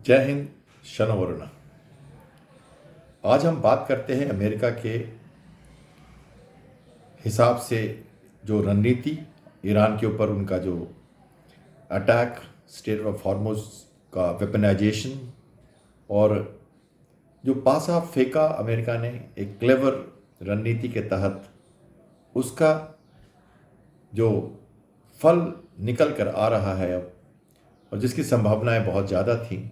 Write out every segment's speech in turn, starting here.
जय हिंद। शनवर्ण। आज हम बात करते हैं अमेरिका के हिसाब से जो रणनीति, ईरान के ऊपर उनका जो अटैक, स्टेट ऑफ हॉर्मुज का वेपनाइजेशन और जो पासा फेंका अमेरिका ने एक क्लेवर रणनीति के तहत, उसका जो फल निकल कर आ रहा है अब, और जिसकी संभावनाएं बहुत ज़्यादा थी।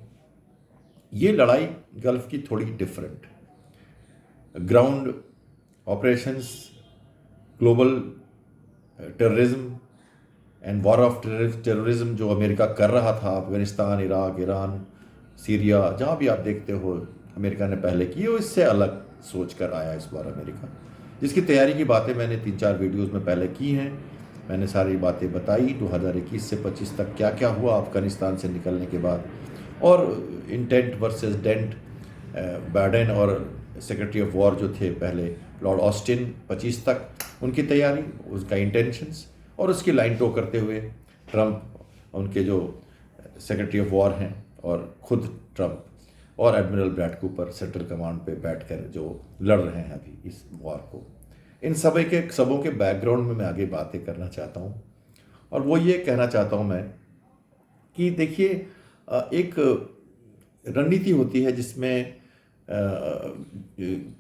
ये लड़ाई गल्फ की थोड़ी different ground operations, global terrorism and war of terrorism जो अमेरिका कर रहा था, अफगानिस्तान, इराक, ईरान, सीरिया, जहाँ भी आप देखते हो अमेरिका ने पहले की, और इससे अलग सोच कर आया इस बार अमेरिका, जिसकी तैयारी की बातें मैंने 3-4 वीडियोस में पहले की हैं। मैंने सारी बातें बताई 2021 से 25 तक क्या क्या हुआ अफगानिस्तान से निकलने के बाद, और इंटेंट वर्सेस डेंट, बाइडेन और सेक्रेटरी ऑफ वॉर जो थे पहले लॉर्ड ऑस्टिन 25 तक, उनकी तैयारी, उसका इंटेंशंस, और उसकी लाइन टो करते हुए ट्रंप, उनके जो सेक्रेटरी ऑफ वॉर हैं, और खुद ट्रंप और admiral Brad Cooper central command पे बैठकर जो लड़ रहे हैं अभी इस वॉर को। इन सबों के बैकग्राउंड में मैं आगे बातें करना चाहता हूँ, और वो ये कहना चाहता हूँ मैं कि देखिए, एक रणनीति होती है जिसमें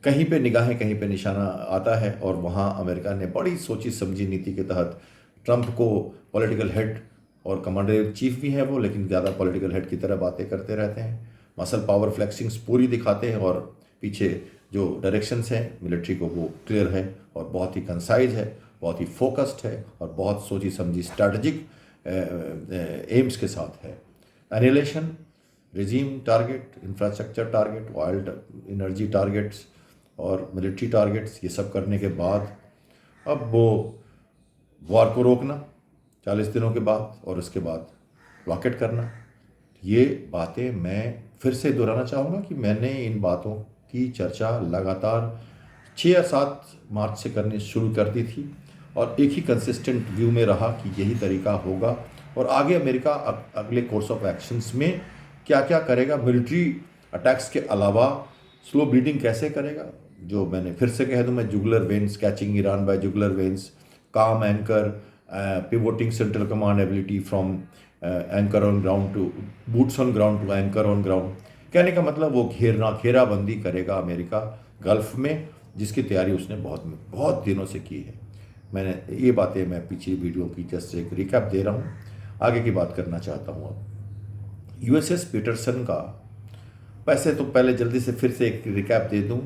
कहीं पे निगाहें, कहीं पे निशाना आता है, और वहाँ अमेरिका ने बड़ी सोची समझी नीति के तहत ट्रंप को पॉलिटिकल हेड और कमांडर इन चीफ भी हैं वो, लेकिन ज़्यादा पॉलिटिकल हेड की तरह बातें करते रहते हैं, मसल पावर फ्लेक्सिंग्स पूरी दिखाते हैं, और पीछे जो डायरेक्शंस हैं मिलिट्री को वो क्लियर है और बहुत ही कंसाइज है, बहुत ही फोकस्ड है, और बहुत सोची समझी स्ट्रैटेजिक एम्स के साथ है। Annihilation, regime target, infrastructure target, oil energy targets और मिलिट्री टारगेट्स, ये सब करने के बाद अब वो वॉर को रोकना 40 दिनों के बाद, और उसके बाद ब्लॉकेट करना। ये बातें मैं फिर से दोहराना चाहूँगा कि मैंने इन बातों की चर्चा लगातार 6 या 7 मार्च से करनी शुरू कर दी थी, और एक ही कंसिस्टेंट व्यू में रहा कि यही तरीका होगा, और आगे अमेरिका अगले कोर्स ऑफ एक्शंस में क्या क्या करेगा, मिलिट्री अटैक्स के अलावा स्लो ब्लीडिंग कैसे करेगा। जो मैंने फिर से कह दूं मैं, jugular veins, catching Iran by jugular veins, काम anchor, pivoting central command ability from anchor on ground to boots on ground to anchor on ground. कहने का मतलब वो घेराबंदी करेगा अमेरिका गल्फ में, जिसकी तैयारी उसने बहुत दिनों से की है। मैंने ये बातें मैं पिछली वीडियो की जस्ट एक रिकैप दे रहा हूँ, आगे की बात करना चाहता हूँ। अब यूएसएस पीटरसन का, वैसे तो पहले जल्दी से फिर से एक रिकैप दे दूँ।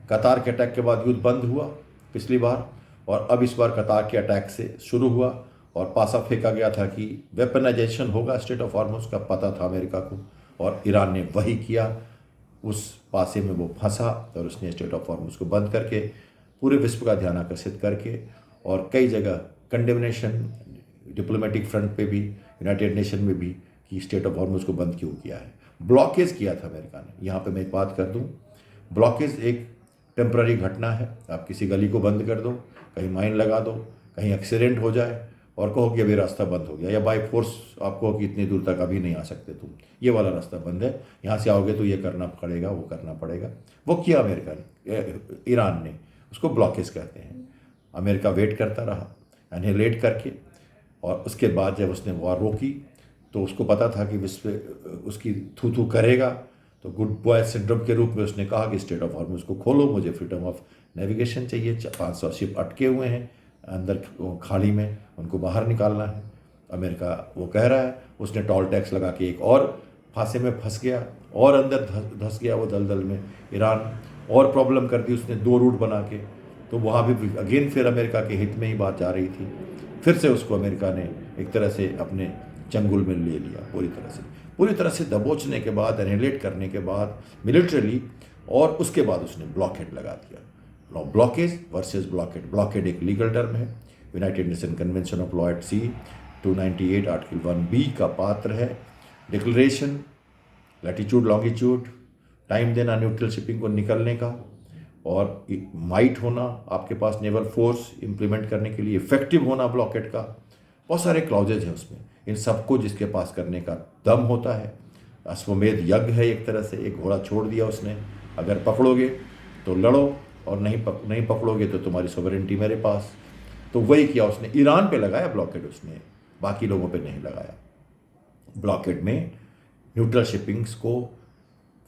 कतार के अटैक के बाद युद्ध बंद हुआ पिछली बार, और अब इस बार कतार के अटैक से शुरू हुआ, और पासा फेंका गया था कि वेपनाइजेशन होगा स्टेट ऑफ हॉर्मुज का, पता था अमेरिका को, और ईरान ने वही किया। उस पासे में वो फंसा, और उसने स्टेट ऑफ हॉर्मुज को बंद करके पूरे विश्व का ध्यान आकर्षित करके, और कई जगह कंडेमनेशन डिप्लोमेटिक फ्रंट पे भी, यूनाइटेड नेशन में भी, कि स्टेट ऑफ हॉर्मुज को बंद क्यों किया है। ब्लॉकेज किया था अमेरिका ने। यहाँ पे मैं एक बात कर दूँ, ब्लॉकेज एक टेम्पररी घटना है। आप किसी गली को बंद कर दो, कहीं माइन लगा दो, कहीं एक्सीडेंट हो जाए और कहो कि अभी रास्ता बंद हो गया, या बाय फोर्स आप कहो कि इतनी दूर तक अभी नहीं आ सकते तुम, ये वाला रास्ता बंद है, यहाँ से आओगे तो ये करना पड़ेगा, वो करना पड़ेगा। वो किया अमेरिका ने, ईरान ने, उसको ब्लॉकेज कहते हैं। अमेरिका वेट करता रहा एनिहिलेट करके, और उसके बाद जब उसने वॉर रोकी तो उसको पता था कि विश्व उसकी थू करेगा, तो गुड बॉय सिंड्रोम के रूप में उसने कहा कि स्टेट ऑफ हॉर्मुज को खोलो, मुझे फ्रीडम ऑफ नेविगेशन चाहिए। 500 शिप अटके हुए हैं अंदर खाड़ी में, उनको बाहर निकालना है। अमेरिका वो कह रहा है, उसने टॉल टैक्स लगा के एक और फांसे में फंस गया, और अंदर धंस गया वो दलदल में। ईरान और प्रॉब्लम कर दी उसने 2 रूट बना के, तो वहाँ भी अगेन फिर अमेरिका के हित में ही बात जा रही थी। फिर से उसको अमेरिका ने एक तरह से अपने चंगुल में ले लिया, पूरी तरह से दबोचने के बाद, एनिहिलेट करने के बाद मिलिट्रली, और उसके बाद उसने ब्लॉकेड लगा दिया। No blockage versus blockade. Blockade एक लीगल टर्म है, United Nation convention of law at sea 298 article 1B का पात्र है। डिक्लेरेशन, लैटिट्यूड, लॉन्गिट्यूड, टाइम देना न्यूट्रल शिपिंग को निकलने का, और माइट होना आपके पास नेवल फोर्स इंप्लीमेंट करने के लिए, इफेक्टिव होना ब्लॉकेड का, बहुत सारे क्लॉजेज हैं उसमें। इन सबको जिसके पास करने का दम होता है अश्वमेध यज्ञ है एक तरह से, एक घोड़ा छोड़ दिया उसने, अगर पकड़ोगे तो लड़ो और नहीं पकड़ोगे तो तुम्हारी सॉवरेनिटी मेरे पास। तो वही किया उसने, ईरान पे लगाया ब्लॉकेड उसने, बाकी लोगों पे नहीं लगाया। ब्लॉकेड में न्यूट्रल शिपिंग्स को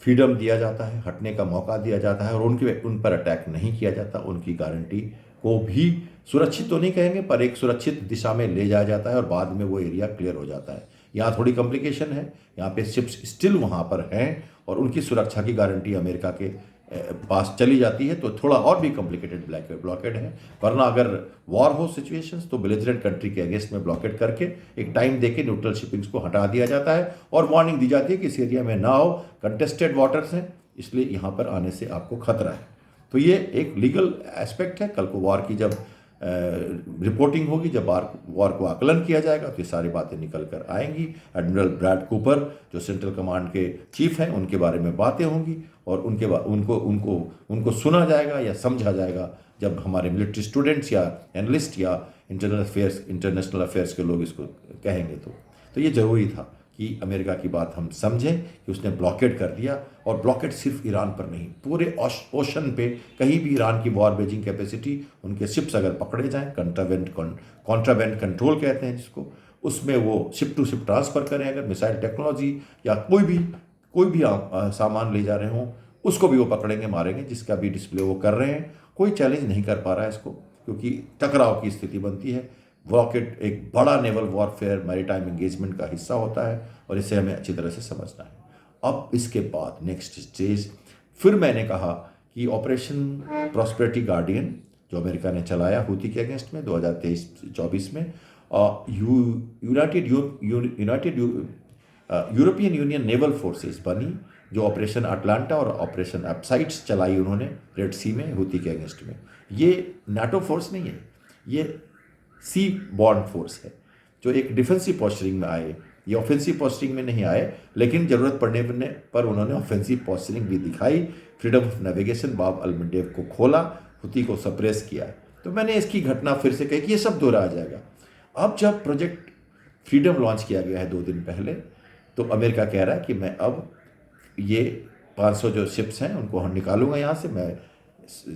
फ्रीडम दिया जाता है, हटने का मौका दिया जाता है और उन पर अटैक नहीं किया जाता। उनकी गारंटी को भी सुरक्षित तो नहीं कहेंगे पर एक सुरक्षित दिशा में ले जाया जाता है और बाद में वो एरिया क्लियर हो जाता है। यहाँ थोड़ी कॉम्प्लिकेशन है, यहाँ पे शिप्स स्टिल वहाँ पर हैं और उनकी सुरक्षा की गारंटी अमेरिका के पास चली जाती है, तो थोड़ा और भी कॉम्प्लिकेटेड ब्लॉकेड है। वरना अगर वॉर हो सिचुएशंस तो बेलिजरेंट कंट्री के अगेंस्ट में ब्लॉकेड करके एक टाइम देके न्यूट्रल शिपिंग्स को हटा दिया जाता है और वार्निंग दी जाती है कि इस एरिया में ना हो, कंटेस्टेड वाटर्स हैं, इसलिए यहाँ पर आने से आपको खतरा है। तो ये एक लीगल एस्पेक्ट है। कल को वॉर की जब रिपोर्टिंग होगी, जब वॉर को आकलन किया जाएगा तो ये सारी बातें निकल कर आएंगी। एडमिरल ब्रैड कूपर जो सेंट्रल कमांड के चीफ हैं, उनके बारे में बातें होंगी और उनको सुना जाएगा या समझा जाएगा जब हमारे मिलिट्री स्टूडेंट्स या एनालिस्ट या इंटरनेशनल अफेयर्स के लोग इसको कहेंगे। तो ये ज़रूरी था कि अमेरिका की बात हम समझें कि उसने ब्लॉकेड कर दिया, और ब्लॉकेड सिर्फ ईरान पर नहीं, पूरे ओशन पे कहीं भी ईरान की वॉर बेजिंग कैपेसिटी, उनके शिप्स अगर पकड़े जाएं, कॉन्ट्राबैंड कंट्रोल कहते हैं जिसको, उसमें वो शिप टू शिप ट्रांसफ़र करें, अगर मिसाइल टेक्नोलॉजी या कोई भी सामान ले जा रहे हों उसको भी वो पकड़ेंगे, मारेंगे। जिसका भी डिस्प्ले वो कर रहे हैं, कोई चैलेंज नहीं कर पा रहा है इसको, क्योंकि टकराव की स्थिति बनती है। ब्लॉकेड एक बड़ा नेवल वॉरफेयर मैरीटाइम एंगेजमेंट का हिस्सा होता है और इसे हमें अच्छी तरह से समझना है। अब इसके बाद नेक्स्ट स्टेज, फिर मैंने कहा कि ऑपरेशन प्रॉस्पेरिटी गार्डियन जो अमेरिका ने चलाया हूती के अगेंस्ट में 2023-24 में, यूरोपियन यूनियन नेवल फोर्सेस बनी, जो ऑपरेशन अटलांटा और ऑपरेशन एप्साइट्स चलाई उन्होंने रेड सी में हूती के अगेंस्ट में। ये नाटो फोर्स नहीं है, ये सी बॉर्न फोर्स है जो एक डिफेंसिव पोस्चरिंग में आए। ये ऑफेंसिव पोस्चरिंग में नहीं आए, लेकिन ज़रूरत पड़ने पर उन्होंने ऑफेंसिव पोस्चरिंग भी दिखाई। फ्रीडम ऑफ नेविगेशन बाब अल-मंडेब को खोला, हूती को सप्रेस किया। तो मैंने इसकी घटना फिर से कही कि ये सब दोहराया जाएगा। अब जब प्रोजेक्ट फ्रीडम लॉन्च किया गया है 2 दिन पहले, तो अमेरिका कह रहा है कि मैं अब ये 500 जो शिप्स हैं उनको हम निकालूंगा यहाँ से। मैं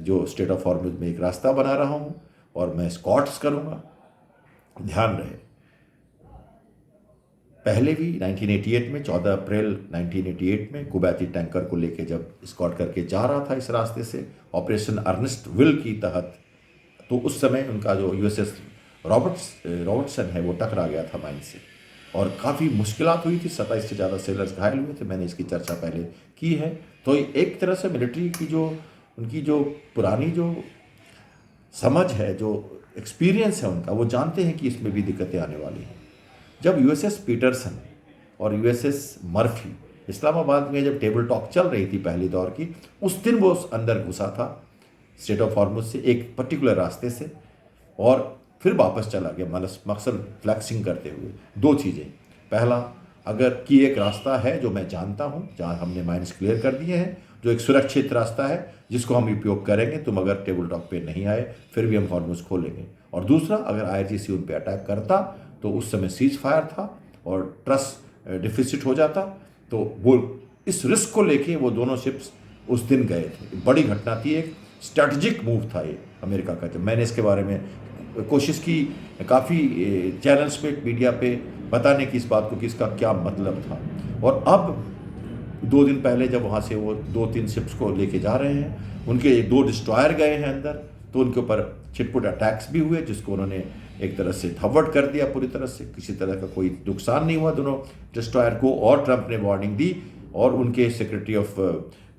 जो स्टेट ऑफ हॉर्मुज में एक रास्ता बना रहा हूँ और मैं स्कॉट्स करूँगा। ध्यान रहे, पहले भी 1988 में 14 अप्रैल 1988 में कुवैती टैंकर को लेके जब स्कॉट करके जा रहा था इस रास्ते से ऑपरेशन अर्नेस्ट विल की तहत, तो उस समय उनका जो यूएसएस रॉबर्टसन है वो टकरा गया था माइन से और काफ़ी मुश्किलात हुई थी। 27 से ज़्यादा सेलर्स घायल हुए थे। मैंने इसकी चर्चा पहले की है। तो एक तरह से मिलिट्री की उनकी जो पुरानी जो समझ है, जो एक्सपीरियंस है उनका, वो जानते हैं कि इसमें भी दिक्कतें आने वाली हैं। जब यूएसएस पीटरसन और यूएसएस मर्फी इस्लामाबाद में जब टेबल टॉक चल रही थी पहली दौर की, उस दिन वो अंदर घुसा था स्टेट ऑफ हॉर्मुज से एक पर्टिकुलर रास्ते से और फिर वापस चला गया मकसद फ्लैक्सिंग करते हुए। 2 चीज़ें, पहला, अगर कि एक रास्ता है जो मैं जानता हूँ, जहाँ हमने माइंस क्लियर कर दिए हैं, जो एक सुरक्षित रास्ता है जिसको हम उपयोग करेंगे, तुम अगर टेबल टॉक पे नहीं आए फिर भी हम हॉर्मुज खोलेंगे। और दूसरा, अगर आईआरजीसी उन पे अटैक करता तो उस समय सीज फायर था और ट्रस्ट डिफिसिट हो जाता, तो वो इस रिस्क को लेके वो दोनों शिप्स उस दिन गए थे। बड़ी घटना थी, एक स्ट्रैटेजिक मूव था ये अमेरिका का। जब मैंने इसके बारे में कोशिश की काफ़ी चैनल्स पे, मीडिया पे बताने की इस बात को कि इसका क्या मतलब था, और अब 2 दिन पहले जब वहाँ से वो 2-3 शिप्स को लेके जा रहे हैं, उनके 2 डिस्ट्रॉयर गए हैं अंदर, तो उनके ऊपर छिटपुट अटैक्स भी हुए जिसको उन्होंने एक तरह से धवट कर दिया पूरी तरह से। किसी तरह का कोई नुकसान नहीं हुआ दोनों डिस्ट्रॉयर को, और ट्रंप ने वार्निंग दी और उनके सेक्रेटरी ऑफ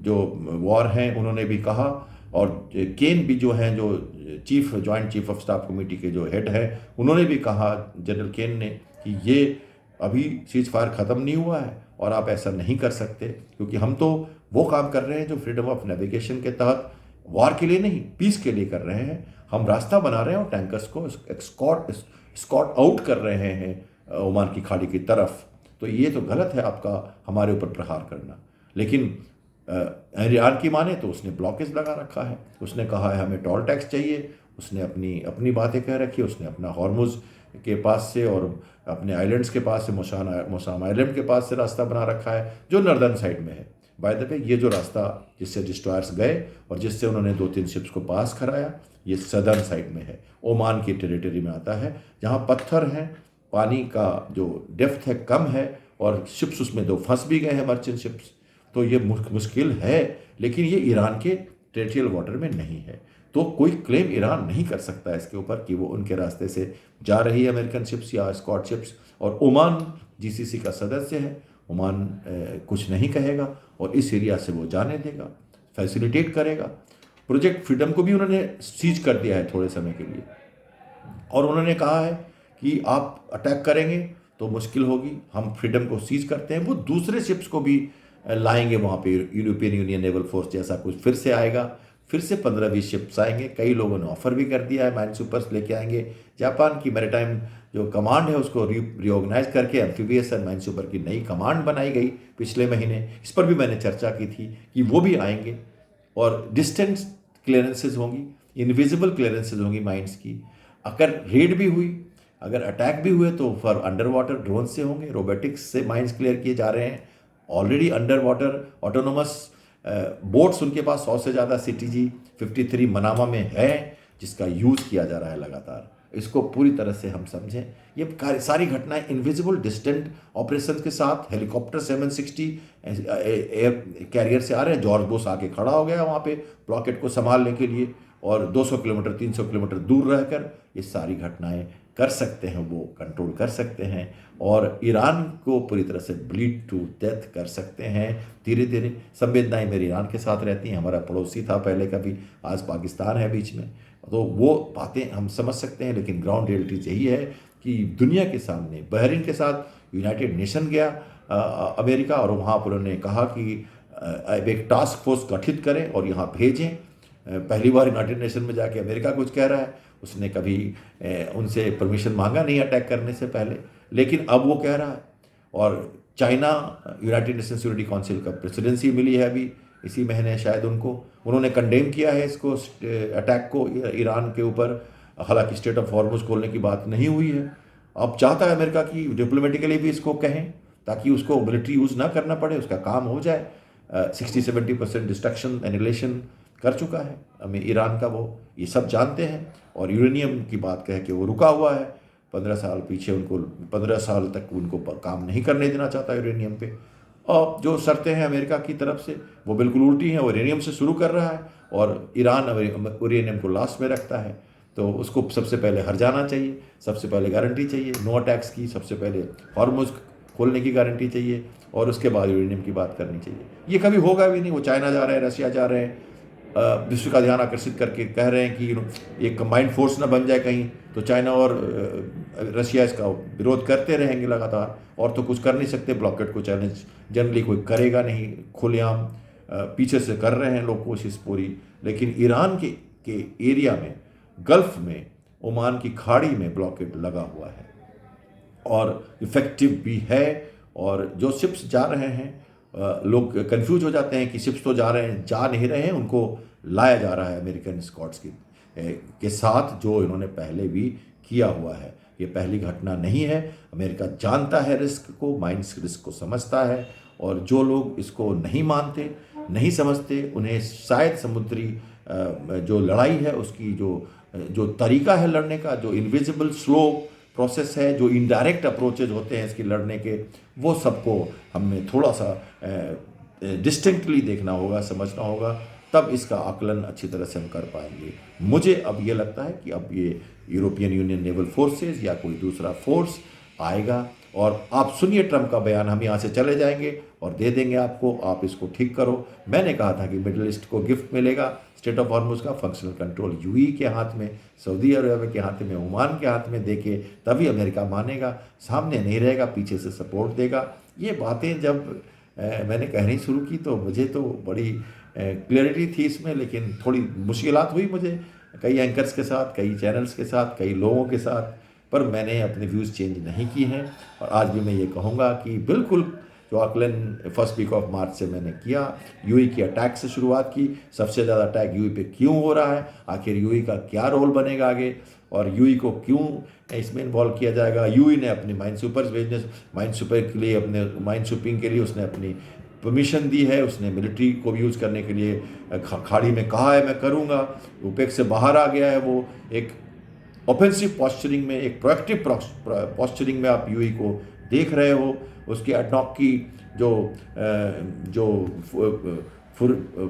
जो वॉर हैं उन्होंने भी कहा, और केन भी जो हैं, जो joint chief of staff committee के जो हेड हैं, उन्होंने भी कहा, जनरल केन ने, कि ये अभी सीज फायर ख़त्म नहीं हुआ है और आप ऐसा नहीं कर सकते, क्योंकि हम तो वो काम कर रहे हैं जो फ्रीडम ऑफ नेविगेशन के तहत वॉर के लिए नहीं, पीस के लिए कर रहे हैं। हम रास्ता बना रहे हैं और टैंकर्स को स्कॉट आउट कर रहे हैं ओमान की खाड़ी की तरफ। तो ये तो गलत है आपका हमारे ऊपर प्रहार करना। लेकिन ईरान की माने तो उसने ब्लॉकेज लगा रखा है, उसने कहा है हमें टोल टैक्स चाहिए, उसने अपनी बातें कह रखी है, उसने अपना हॉर्मुज के पास से और अपने आइलैंड्स के पास से, मोसाम आइलैंड के पास से रास्ता बना रखा है जो नॉर्दर्न साइड में है। बाय द वे, ये जो रास्ता जिससे डिस्ट्रॉयर्स गए और जिससे उन्होंने 2-3 शिप्स को पास कराया, ये सदर्न साइड में है, ओमान की टेरिटरी में आता है, जहाँ पत्थर हैं, पानी का जो डेप्थ है कम है और शिप्स उसमें 2 फंस भी गए हैं, मर्चेंट शिप्स। तो ये मुश्किल है, लेकिन ये ईरान के टेरिटरियल वाटर में नहीं है, तो कोई क्लेम ईरान नहीं कर सकता इसके ऊपर कि वो उनके रास्ते से जा रही है अमेरिकन शिप्स या स्कॉट शिप्स। और ओमान जीसीसी का सदस्य है, ओमान कुछ नहीं कहेगा और इस एरिया से वो जाने देगा, फैसिलिटेट करेगा। प्रोजेक्ट फ्रीडम को भी उन्होंने सीज कर दिया है थोड़े समय के लिए, और उन्होंने कहा है कि आप अटैक करेंगे तो मुश्किल होगी, हम फ्रीडम को सीज करते हैं। वो दूसरे शिप्स को भी लाएंगे वहाँ पे, यूरोपियन यूनियन नेवल फोर्स जैसा कुछ फिर से आएगा, फिर से 15-20 शिप्स आएंगे। कई लोगों ने ऑफर भी कर दिया है, माइन सुपर्स लेके आएंगे। जापान की मैरीटाइम जो कमांड है उसको रिऑर्गेनाइज करके एम्फीबियस एंड माइन सुपर की नई कमांड बनाई गई पिछले महीने। इस पर भी मैंने चर्चा की थी कि वो भी आएंगे और डिस्टेंस क्लियरेंसेज होंगी, इनविजिबल क्लियरेंसेज होंगी माइंस की। अगर रेड भी हुई, अगर अटैक भी हुए तो फॉर अंडर वाटर ड्रोन से होंगे, रोबोटिक्स से माइंस क्लियर किए जा रहे हैं। Already under water autonomous boats उनके पास 100 से ज़्यादा CTG 53 मनामा में है, जिसका यूज़ किया जा रहा है लगातार। इसको पूरी तरह से हम समझें, ये सारी घटनाएं इनविजिबल डिस्टेंट ऑपरेशन के साथ, हेलीकॉप्टर 760 एयर कैरियर से आ रहे हैं। जॉर्ज बुश आके खड़ा हो गया वहाँ पे ब्लॉकेट को संभालने के लिए, और 200 किलोमीटर 300 किलोमीटर दूर रहकर ये सारी घटनाएं कर सकते हैं, वो कंट्रोल कर सकते हैं और ईरान को पूरी तरह से ब्लीड टू डेथ कर सकते हैं धीरे धीरे। संवेदनाएं मेरी ईरान के साथ रहती हैं, हमारा पड़ोसी था पहले का भी, आज पाकिस्तान है बीच में, तो वो बातें हम समझ सकते हैं। लेकिन ग्राउंड रियलिटी यही है कि दुनिया के सामने बहरीन के साथ यूनाइटेड नेशन गया अमेरिका, और वहाँ पर उन्होंने कहा कि अब एक टास्क फोर्स गठित करें और यहाँ भेजें। पहली बार यूनाइटेड नेशन में जाके अमेरिका कुछ कह रहा है, उसने कभी उनसे परमिशन मांगा नहीं अटैक करने से पहले, लेकिन अब वो कह रहा है। और China, United nation security council का प्रेसिडेंसी मिली है अभी इसी महीने शायद उनको, उन्होंने कंडेम किया है इसको, अटैक को ईरान के ऊपर। हालांकि स्टेट ऑफ हॉर्मुज खोलने की बात नहीं हुई है। अब चाहता है अमेरिका की डिप्लोमेटिकली भी इसको कहें ताकि उसको मिलिट्री यूज़ ना करना पड़े, उसका काम हो जाए। 60-70% डिस्ट्रक्शन एनिलेशन कर चुका है हमें ईरान का, वो ये सब जानते हैं। और यूरेनियम की बात कह के वो रुका हुआ है 15 साल पीछे, उनको 15 साल तक उनको काम नहीं करने देना चाहता यूरेनियम पे। और जो शर्तें हैं अमेरिका की तरफ से वो बिल्कुल उल्टी हैं, वो यूरेनियम से शुरू कर रहा है और ईरान यूरेनियम को लास्ट में रखता है। तो उसको सबसे पहले हर जाना चाहिए, सबसे पहले गारंटी चाहिए नो अटैक्स की, सबसे पहले हॉर्मुज खोलने की गारंटी चाहिए और उसके बाद यूरेनियम की बात करनी चाहिए। ये कभी होगा भी नहीं। वो चाइना जा रहे हैं, रशिया जा रहे हैं, विश्व का ध्यान आकर्षित करके कह रहे हैं कि एक कंबाइंड फोर्स ना बन जाए कहीं, तो चाइना और रशिया इसका विरोध करते रहेंगे लगातार, और तो कुछ कर नहीं सकते। ब्लॉकेट को चैलेंज जनरली कोई करेगा नहीं, खुलेआम पीछे से कर रहे हैं लोग कोशिश पूरी। लेकिन ईरान के एरिया में, गल्फ में, ओमान की खाड़ी में ब्लॉकेट लगा हुआ है और इफ़ेक्टिव भी है। और जो शिप्स जा रहे हैं, लोग कंफ्यूज हो जाते हैं कि शिप्स तो जा रहे हैं, जा नहीं रहे हैं, उनको लाया जा रहा है अमेरिकन स्कॉट्स के साथ, जो इन्होंने पहले भी किया हुआ है। ये पहली घटना नहीं है। अमेरिका जानता है रिस्क को, माइंस रिस्क को समझता है, और जो लोग इसको नहीं मानते, नहीं समझते, उन्हें शायद समुद्री जो लड़ाई है उसकी जो तरीका है लड़ने का, जो इनविजिबल स्लो प्रोसेस है, जो इनडायरेक्ट अप्रोचेज होते हैं इसकी लड़ने के, वो सबको हमें थोड़ा सा डिस्टिंक्टली देखना होगा, समझना होगा, तब इसका आकलन अच्छी तरह से हम कर पाएंगे। मुझे अब ये लगता है कि अब ये यूरोपियन यूनियन नेवल फोर्सेस या कोई दूसरा फोर्स आएगा, और आप सुनिए ट्रम्प का बयान, हम यहाँ से चले जाएंगे और दे देंगे आपको, आप इसको ठीक करो। मैंने कहा था कि मिडिल ईस्ट को गिफ्ट मिलेगा स्टेट ऑफ हॉर्मुज का फंक्शनल कंट्रोल, यूएई के हाथ में, सऊदी अरब के हाथ में, ओमान के हाथ में देके तभी अमेरिका मानेगा, सामने नहीं रहेगा, पीछे से सपोर्ट देगा। ये बातें जब मैंने कहनी शुरू की तो मुझे तो बड़ी क्लियरिटी थी इसमें, लेकिन थोड़ी मुश्किलात हुई मुझे कई एंकर्स के साथ, कई चैनल्स के साथ, कई लोगों के साथ, पर मैंने अपने व्यूज़ चेंज नहीं की हैं। और आज भी मैं ये कहूँगा कि बिल्कुल जो आकलन फर्स्ट वीक ऑफ मार्च से मैंने किया। यूएई की अटैक से शुरुआत की, सबसे ज़्यादा अटैक यूएई पे क्यों हो रहा है, आखिर यूएई का क्या रोल बनेगा आगे, और यूएई को क्यों इसमें इन्वॉल्व किया जाएगा। यूएई ने अपनी माइन सुपर्स भेजने, माइन सुपर के लिए, अपने माइन सुपिंग के लिए उसने अपनी परमिशन दी है, उसने मिलिट्री को भी यूज़ करने के लिए खाड़ी में कहा है मैं करूँगा। ओपेक से बाहर आ गया है वो, एक ऑफेंसिव पॉस्चरिंग में, एक प्रोएक्टिव पॉस्चरिंग में आप यूएई को देख रहे हो। उसके एडनॉक की जो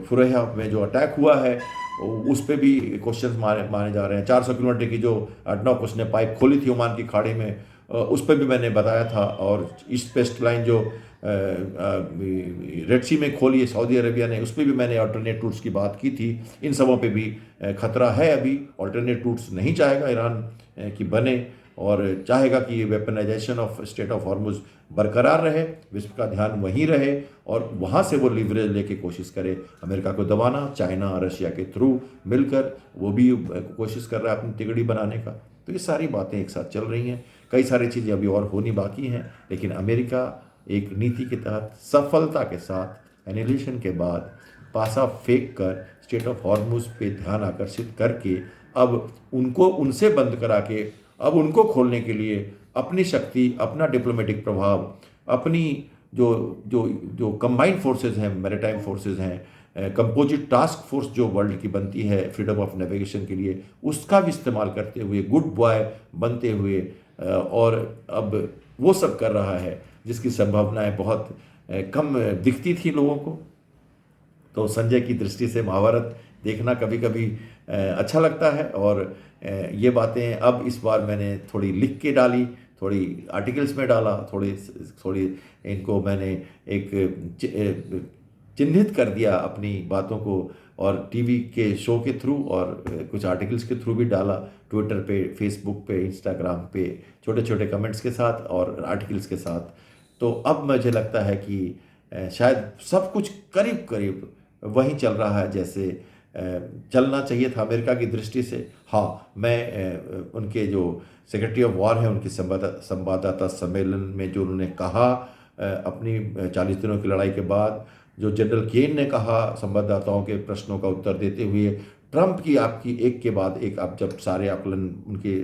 फुरैया में जो अटैक हुआ है उस पर भी क्वेश्चंस माने जा रहे हैं। 400 किलोमीटर की जो एडनॉक उसने पाइप खोली थी ओमान की खाड़ी में, उस पर भी मैंने बताया था। और ईस्ट वेस्ट लाइन जो रेड सी में खोली है सऊदी अरेबिया ने, उस पर भी मैंने अल्टरनेट रूट्स की बात की थी। इन सबों पे भी खतरा है। अभी अल्टरनेट रूट्स नहीं चाहेगा ईरान कि बने, और चाहेगा कि ये weaponisation of state of Hormuz बरकरार रहे, विश्व का ध्यान वहीं रहे, और वहाँ से वो लीवरेज लेके कोशिश करे अमेरिका को दबाना। चाइना रशिया के थ्रू मिलकर वो भी कोशिश कर रहा है अपनी तिगड़ी बनाने का। तो ये सारी बातें एक साथ चल रही हैं। कई सारी चीज़ें अभी और होनी बाकी हैं, लेकिन अमेरिका एक नीति के तहत सफलता के साथ एनिलेशन के बाद पासा फेंक कर स्टेट ऑफ हॉर्मुज पे ध्यान आकर्षित करके अब उनको उनसे बंद करा के अब उनको खोलने के लिए अपनी शक्ति, अपना डिप्लोमेटिक प्रभाव, अपनी जो जो जो कंबाइंड फोर्सेस हैं, मैरिटाइम फोर्सेस हैं, कंपोजिट टास्क फोर्स जो वर्ल्ड की बनती है फ्रीडम ऑफ नेविगेशन के लिए, उसका भी इस्तेमाल करते हुए गुड बॉय बनते हुए और अब वो सब कर रहा है जिसकी संभावनाएं बहुत कम दिखती थी लोगों को। तो संजय की दृष्टि से महाभारत देखना कभी कभी अच्छा लगता है। और ये बातें अब इस बार मैंने थोड़ी लिख के डाली, थोड़ी आर्टिकल्स में डाला, थोड़ी इनको मैंने एक चिन्हित कर दिया अपनी बातों को, और टीवी के शो के थ्रू और कुछ आर्टिकल्स के थ्रू भी डाला, ट्विटर पे, फेसबुक पे, इंस्टाग्राम पे, छोटे छोटे कमेंट्स के साथ और आर्टिकल्स के साथ। तो अब मुझे लगता है कि शायद सब कुछ करीब करीब वहीं चल रहा है जैसे चलना चाहिए था अमेरिका की दृष्टि से। हाँ, मैं उनके जो सेक्रेटरी ऑफ वॉर हैं उनकी संवाददाता सम्मेलन में जो उन्होंने कहा अपनी 40 दिनों की लड़ाई के बाद, जो जनरल केन ने कहा संवाददाताओं के प्रश्नों का उत्तर देते हुए, ट्रंप की आपकी एक के बाद एक आप जब सारे आकलन उनके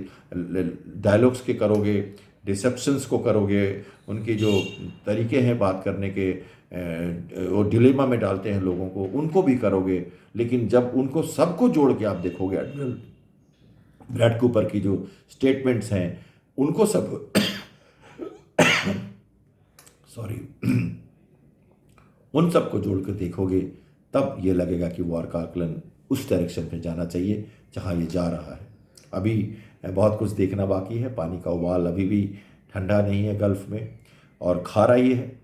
डायलॉग्स के करोगे, डिसेप्शंस को करोगे, उनके जो तरीके हैं बात करने के, वो डिलेमा में डालते हैं लोगों को, उनको भी करोगे, लेकिन जब उनको सबको जोड़ के आप देखोगे, एडमिरल ब्रैड कूपर की जो स्टेटमेंट्स हैं उनको सब सॉरी उन सबको जोड़ कर देखोगे, तब ये लगेगा कि वॉर का आकलन उस डायरेक्शन पे जाना चाहिए जहाँ ये जा रहा है। अभी बहुत कुछ देखना बाकी है। पानी का उबाल अभी भी ठंडा नहीं है गल्फ़ में, और खारा ही है।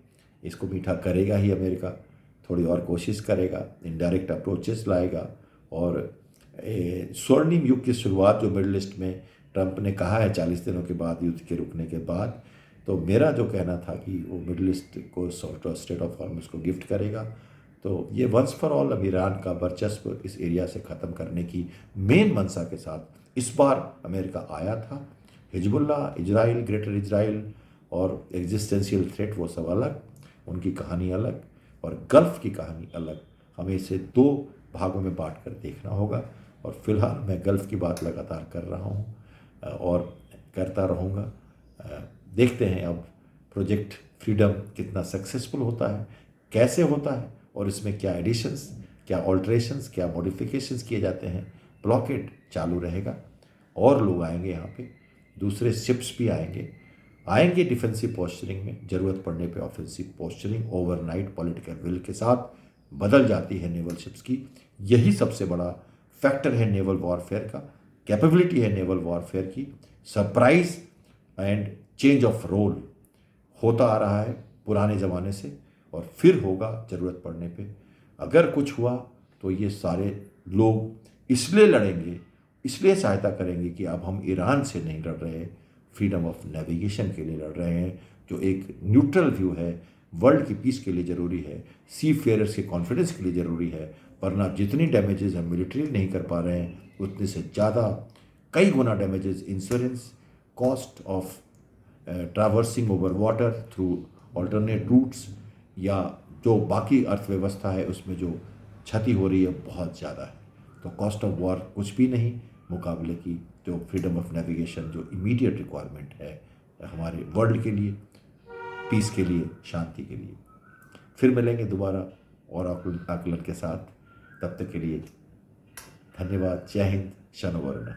इसको मीठा करेगा ही अमेरिका, थोड़ी और कोशिश करेगा, इनडायरेक्ट अप्रोचेस लाएगा। और स्वर्णिम युग की शुरुआत जो मिडल ईस्ट में ट्रंप ने कहा है 40 दिनों के बाद, युद्ध के रुकने के बाद, तो मेरा जो कहना था कि वो मिडल ईस्ट को स्टेट ऑफ हॉर्मुज को गिफ्ट करेगा। तो ये वंस फॉर ऑल अब ईरान का वर्चस्व इस एरिया से ख़त्म करने की मेन मंशा के साथ इस बार अमेरिका आया था। हिजबुल्ला, इजराइल, ग्रेटर इजराइल और एग्जिस्टेंशियल थ्रेट वो सब अलग, उनकी कहानी अलग, और गल्फ़ की कहानी अलग। हमें इसे 2 भागों में बांट कर देखना होगा। और फिलहाल मैं गल्फ़ की बात लगातार कर रहा हूँ और करता रहूँगा। देखते हैं अब प्रोजेक्ट फ्रीडम कितना सक्सेसफुल होता है, कैसे होता है, और इसमें क्या एडिशंस, क्या ऑल्ट्रेशंस, क्या मॉडिफिकेशंस किए जाते हैं। ब्लॉकेड चालू रहेगा, और लोग आएंगे यहाँ पे, दूसरे शिप्स भी आएंगे डिफेंसिव पोस्चरिंग में, ज़रूरत पड़ने पे offensive posturing. Overnight political will के साथ बदल जाती है नेवल शिप्स की। यही सबसे बड़ा फैक्टर है नेवल वॉरफेयर का, कैपेबिलिटी है नेवल वॉरफेयर की। Surprise and change of role होता आ रहा है पुराने ज़माने से, और फिर होगा ज़रूरत पड़ने पे। अगर कुछ हुआ तो ये सारे लोग इसलिए लड़ेंगे, इसलिए सहायता करेंगे कि अब हम ईरान से नहीं लड़ रहे, फ्रीडम ऑफ नेविगेशन के लिए लड़ रहे हैं, जो एक न्यूट्रल व्यू है, वर्ल्ड की पीस के लिए ज़रूरी है, सी फेयरर्स के कॉन्फिडेंस के लिए ज़रूरी है। वरना जितनी डैमेजेस हम मिलिट्री नहीं कर पा रहे हैं, उतने से ज़्यादा कई गुना damages insurance, cost of traversing over water through alternate routes, या जो बाकी अर्थव्यवस्था है उसमें जो क्षति हो रही है बहुत ज़्यादा है। तो कॉस्ट ऑफ वॉर कुछ भी नहीं मुकाबले की जो फ्रीडम ऑफ नेविगेशन जो इमीडिएट रिक्वायरमेंट है हमारे वर्ल्ड के लिए, पीस के लिए, शांति के लिए। फिर मिलेंगे दोबारा और आकलन के साथ। तब तक के लिए धन्यवाद। जय हिंद। शनो वरना।